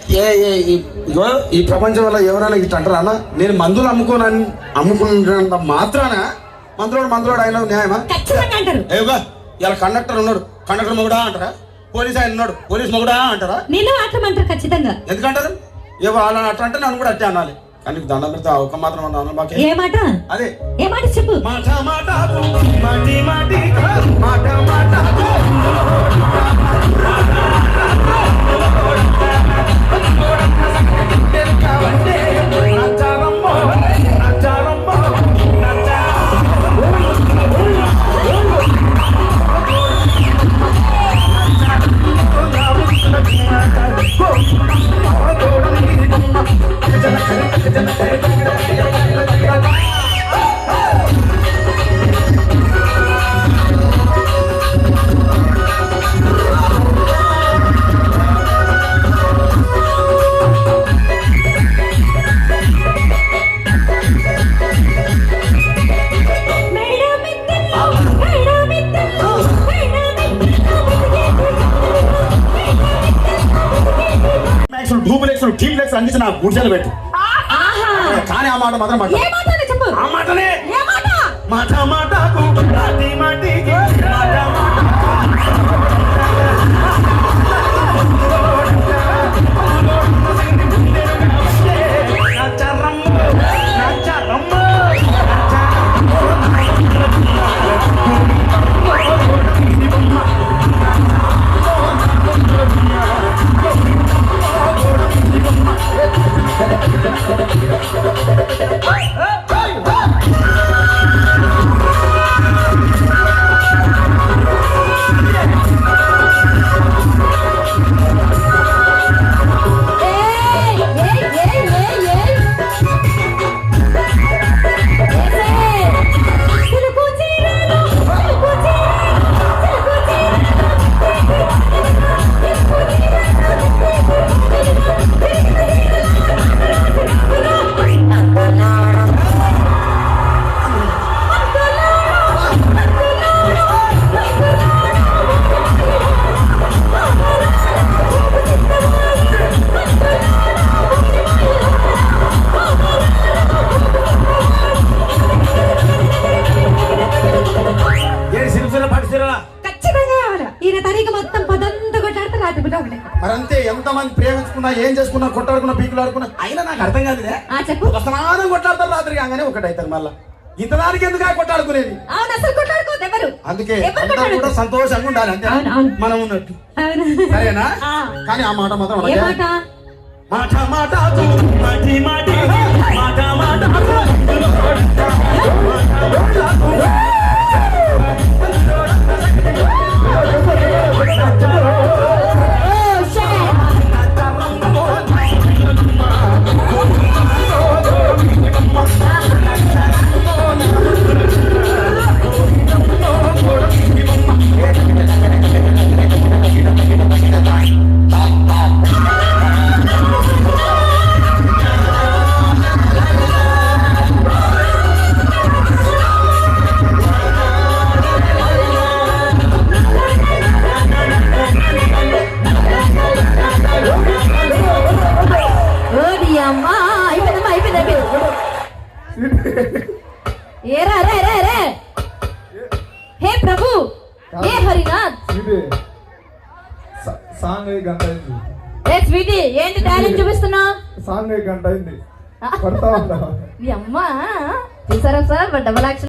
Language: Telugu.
ఈ ప్రపంచంలో ఎవరైనా ఇట్లా అంటారా అన్న? నేను మందులు అమ్ముకున్నంత మాత్రాన మందులోడు అయినా న్యాయమా? ఏగా ఇలా కండక్టర్ ఉన్నాడు, కండక్టర్ మొగుడా అంటారా? పోలీస్ ఆయన ఉన్నాడు, పోలీస్ మొగుడా అంటారా? నేను అట్లమంటారు ఖచ్చితంగా. ఎందుకంటారు? ఏవో అలా అట్లా అంటే నన్ను కూడా అట్టే అనాలి. కానీ దండం పెడితే ఒక మాత్రం అన్నాను బాగా. ఏ మాట? అదే ఏ మాట చెప్పు. మాట మాట మాటి మాటి మాట మాట టీమ్లెక్స్ అందించి నా గుడిసెలు పెట్టు. కానీ ఆ మాట మాత్రం మాట ఆ మాటనే మాట మాటకు మాటి మాటికి మాట మరంతే. ఎంతమంది ప్రేమించుకున్నా, ఏం చేసుకున్నా, కొట్టాడుకున్నా, పీకులు ఆడుకున్నా, అయినా నాకు అర్థం కాదు. స్నానం కొట్లాడతారు రాత్రి కాగానే ఒకటైతారు. మళ్ళా ఇంతదానికి ఎందుకు కొట్టాడుకునేది? అందుకే అందరూ కూడా సంతోషంగా ఉండాలి, అంతే మనం ఉన్నట్టు. సరేనా? కానీ ఆ మాట మాత్రం మాట మాట మాటి మాటి మాట మాట हे प्रभु हे हरिनाथ సాంగ్ గంట అయింది. ఏ స్వీటీ ఏంటి టాలెంట్ చూపిస్తున్నావు? సాంగ్ గంట అయింది. పడతా ఉంటా. మీ అమ్మ చూసారా సార్ డబల్ యాక్షన్